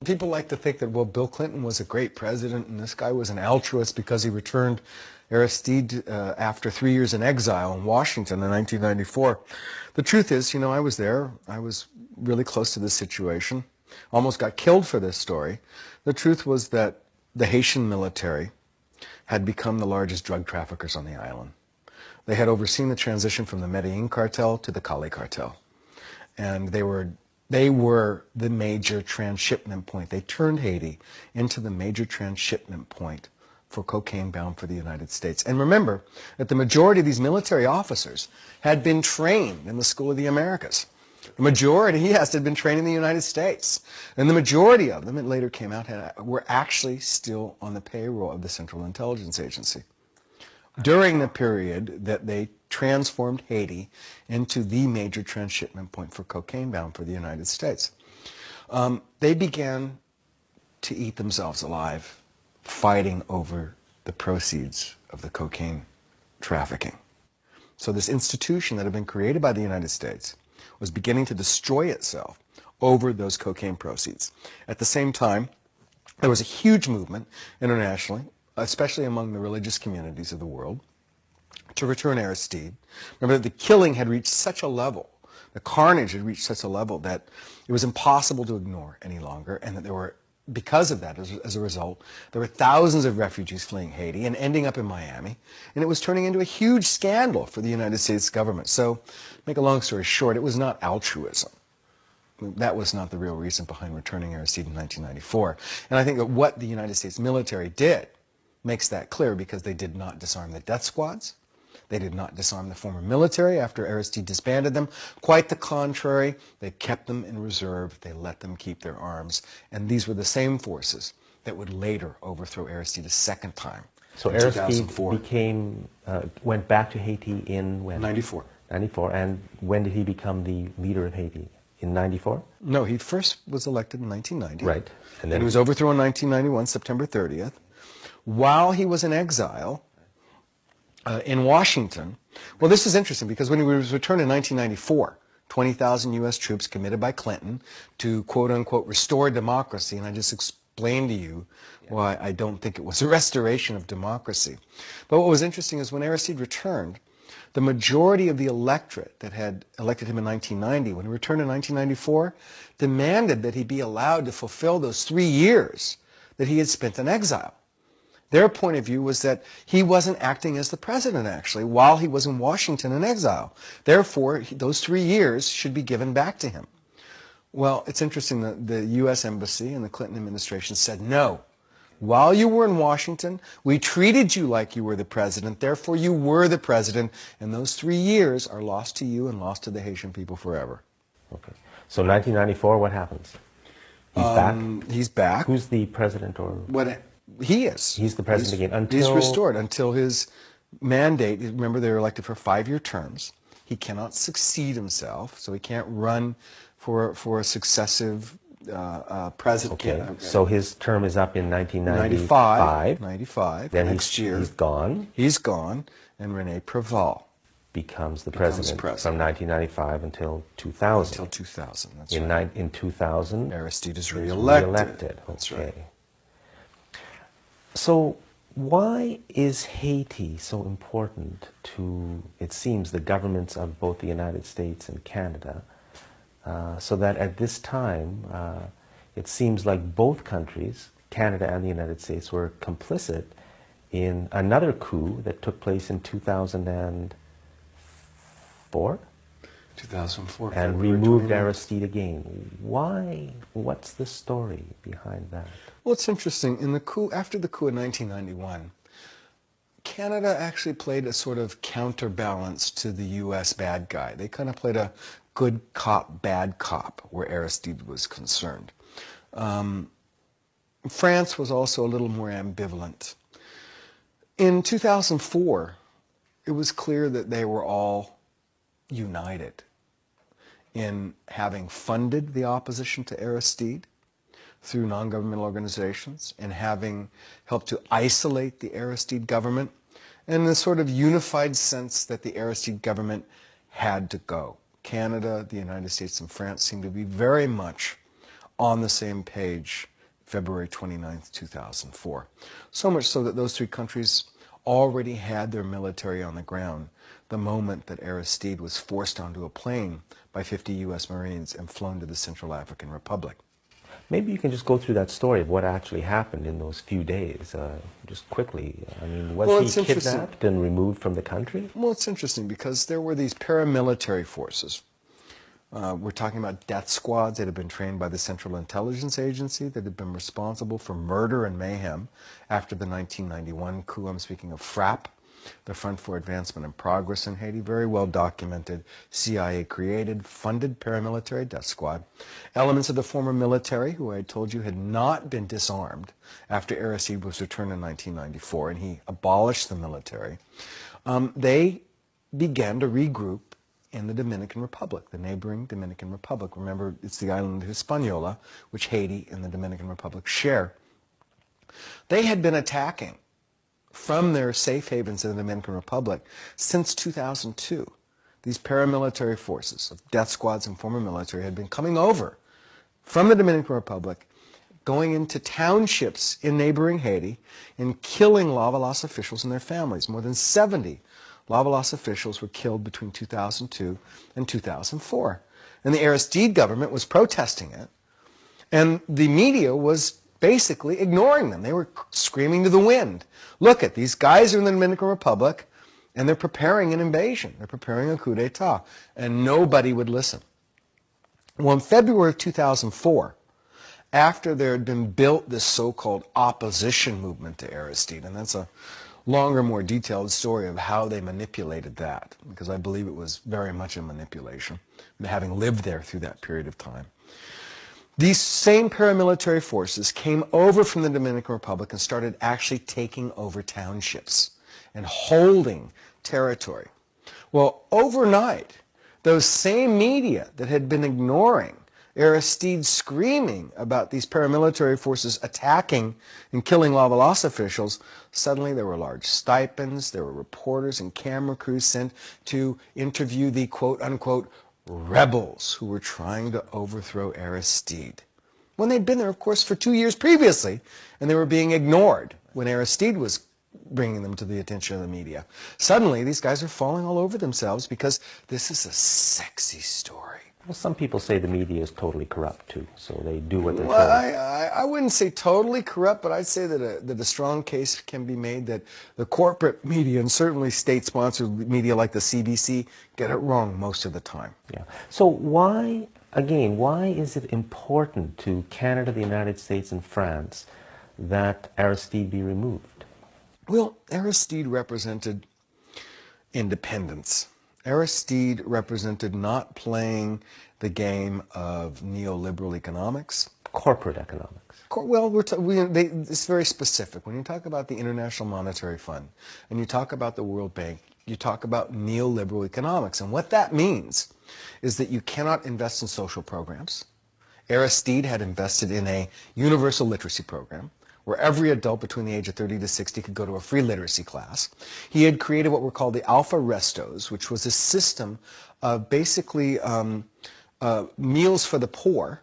People like to think that, well, Bill Clinton was a great president and this guy was an altruist because he returned Aristide after 3 years in exile in Washington in 1994. The truth is, I was there. I was really close to this situation. Almost got killed for this story. The truth was that the Haitian military had become the largest drug traffickers on the island. They had overseen the transition from the Medellin cartel to the Cali cartel. And they were the major transshipment point. They turned Haiti into the major transshipment point for cocaine bound for the United States. And remember that the majority of these military officers had been trained in the School of the Americas. The majority, yes, had been trained in the United States. And the majority of them, it later came out, were actually still on the payroll of the Central Intelligence Agency. During the period that they transformed Haiti into the major transshipment point for cocaine bound for the United States, they began to eat themselves alive fighting over the proceeds of the cocaine trafficking. So this institution that had been created by the United States was beginning to destroy itself over those cocaine proceeds. At the same time, there was a huge movement internationally, especially among the religious communities of the world, to return Aristide. Remember that the killing had reached such a level, the carnage had reached such a level that it was impossible to ignore any longer, and that there were, because of that, as a result, there were thousands of refugees fleeing Haiti and ending up in Miami, and it was turning into a huge scandal for the United States government. So, make a long story short, it was not altruism. That was not the real reason behind returning Aristide in 1994. And I think that what the United States military did makes that clear, because they did not disarm the death squads. They did not disarm the former military after Aristide disbanded them. Quite the contrary, they kept them in reserve. They let them keep their arms. And these were the same forces that would later overthrow Aristide a second time. So Aristide went back to Haiti in when? 94. 94. And when did he become the leader of Haiti? In 94? No, he first was elected in 1990. Right. And then he was overthrown in 1991, September 30th. While he was in exile in Washington, well, this is interesting because when he was returned in 1994, 20,000 U.S. troops committed by Clinton to, quote-unquote, restore democracy, and I just explained to you why I don't think it was a restoration of democracy. But what was interesting is when Aristide returned, the majority of the electorate that had elected him in 1990, when he returned in 1994, demanded that he be allowed to fulfill those 3 years that he had spent in exile. Their point of view was that he wasn't acting as the president, actually, while he was in Washington in exile. Therefore, those 3 years should be given back to him. Well, it's interesting that the U.S. Embassy and the Clinton administration said, no, while you were in Washington, we treated you like you were the president, therefore you were the president, and those 3 years are lost to you and lost to the Haitian people forever. Okay. So 1994, what happens? He's back? He's back. Who's the president or...? He is. He's the president again until... He's restored until his mandate. Remember, they were elected for 5-year terms. He cannot succeed himself, so he can't run for a successive president. Okay, so his term is up in 1995. 95. Then next year. He's gone. He's gone, and René Préval becomes the president from 1995 until 2000. Until 2000, that's right. In 2000, Aristide is re-elected. That's okay. Right. So why is Haiti so important to, it seems, the governments of both the United States and Canada, so that at this time, it seems like both countries, Canada and the United States, were complicit in another coup that took place in 2004? 2004. And removed Aristide again. Why? What's the story behind that? Well, it's interesting. In the coup, after the coup in 1991, Canada actually played a sort of counterbalance to the U.S. bad guy. They kind of played a good cop, bad cop, where Aristide was concerned. France was also a little more ambivalent. In 2004, it was clear that they were all united in having funded the opposition to Aristide through non-governmental organizations and having helped to isolate the Aristide government, and the sort of unified sense that the Aristide government had to go. Canada, the United States, and France seemed to be very much on the same page February 29th, 2004. So much so that those three countries already had their military on the ground the moment that Aristide was forced onto a plane by 50 U.S. Marines and flown to the Central African Republic. Maybe you can just go through that story of what actually happened in those few days, just quickly. I mean, was he kidnapped and removed from the country? Well, it's interesting because there were these paramilitary forces. We're talking about death squads that had been trained by the Central Intelligence Agency that had been responsible for murder and mayhem after the 1991 coup. I'm speaking of FRAP, the Front for Advancement and Progress in Haiti, very well documented, CIA-created, funded paramilitary death squad. Elements of the former military, who I told you had not been disarmed after Aristide was returned in 1994, and he abolished the military. They began to regroup in the Dominican Republic, the neighboring Dominican Republic. Remember, it's the island of Hispaniola, which Haiti and the Dominican Republic share. They had been attacking from their safe havens in the Dominican Republic since 2002. These paramilitary forces of death squads and former military had been coming over from the Dominican Republic, going into townships in neighboring Haiti and killing Lavalas officials and their families. More than 70 Lavalas officials were killed between 2002 and 2004. And the Aristide government was protesting it, and the media was basically ignoring them. They were screaming to the wind. Look at these guys are in the Dominican Republic, and they're preparing an invasion. They're preparing a coup d'etat. And nobody would listen. Well, in February of 2004, after there had been built this so-called opposition movement to Aristide, and that's a longer, more detailed story of how they manipulated that, because I believe it was very much a manipulation, having lived there through that period of time. These same paramilitary forces came over from the Dominican Republic and started actually taking over townships and holding territory. Well, overnight, those same media that had been ignoring Aristide screaming about these paramilitary forces attacking and killing Lavalas officials, suddenly there were large stipends, there were reporters and camera crews sent to interview the quote-unquote rebels who were trying to overthrow Aristide. When they'd been there, of course, for 2 years previously, and they were being ignored when Aristide was bringing them to the attention of the media. Suddenly, these guys are falling all over themselves because this is a sexy story. Well, some people say the media is totally corrupt, too, so they do what they're told. Well, I wouldn't say totally corrupt, but I'd say that a strong case can be made that the corporate media, and certainly state-sponsored media like the CBC, get it wrong most of the time. Yeah. So why, again, why is it important to Canada, the United States, and France that Aristide be removed? Well, Aristide represented independence. Aristide represented not playing the game of neoliberal economics. Corporate economics. Well, it's very specific. When you talk about the International Monetary Fund and you talk about the World Bank, you talk about neoliberal economics. And what that means is that you cannot invest in social programs. Aristide had invested in a universal literacy program where every adult between the age of 30 to 60 could go to a free literacy class. He had created what were called the Alpha Restos, which was a system of basically meals for the poor.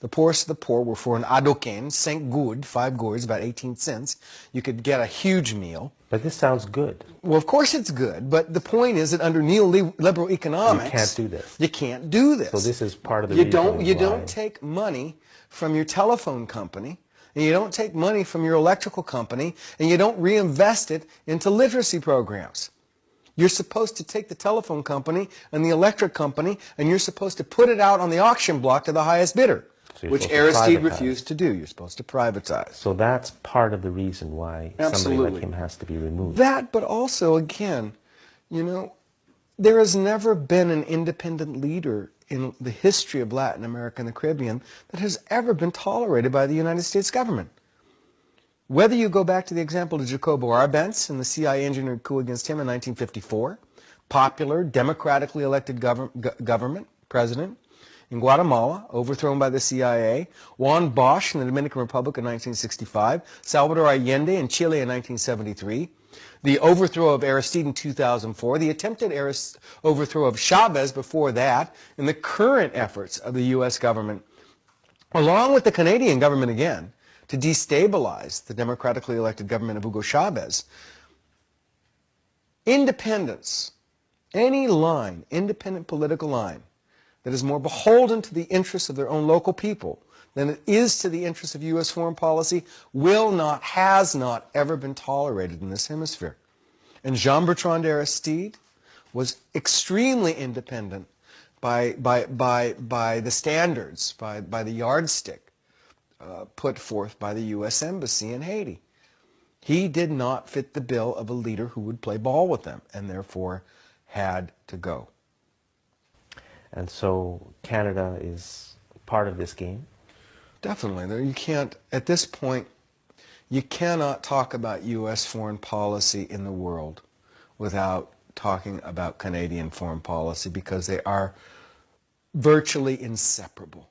The poorest of the poor were for an adoquin, 5 gourds, 5 gourds, about 18 cents. You could get a huge meal. But this sounds good. Well, of course it's good, but the point is that under neoliberal economics, you can't do this. You can't do this. So this is part of the reason You don't take money from your telephone company, and you don't take money from your electrical company, and you don't reinvest it into literacy programs. You're supposed to take the telephone company and the electric company, and you're supposed to put it out on the auction block to the highest bidder, which Aristide refused to do. You're supposed to privatize. So that's part of the reason why somebody like him has to be removed. That, but also, again, you know, there has never been an independent leader in the history of Latin America and the Caribbean that has ever been tolerated by the United States government. Whether you go back to the example of Jacobo Arbenz and the CIA engineered coup against him in 1954, popular, democratically elected government, president, in Guatemala, overthrown by the CIA, Juan Bosch in the Dominican Republic in 1965, Salvador Allende in Chile in 1973, the overthrow of Aristide in 2004, the attempted overthrow of Chavez before that, and the current efforts of the U.S. government, along with the Canadian government again, to destabilize the democratically elected government of Hugo Chavez. Independence, any line, independent political line, that is more beholden to the interests of their own local people than it is to the interests of U.S. foreign policy, will not, has not ever been tolerated in this hemisphere. And Jean-Bertrand Aristide was extremely independent by the standards, by the yardstick put forth by the U.S. Embassy in Haiti. He did not fit the bill of a leader who would play ball with them, and therefore had to go. And so Canada is part of this game? Definitely. You can't, at this point, you cannot talk about U.S. foreign policy in the world without talking about Canadian foreign policy, because they are virtually inseparable.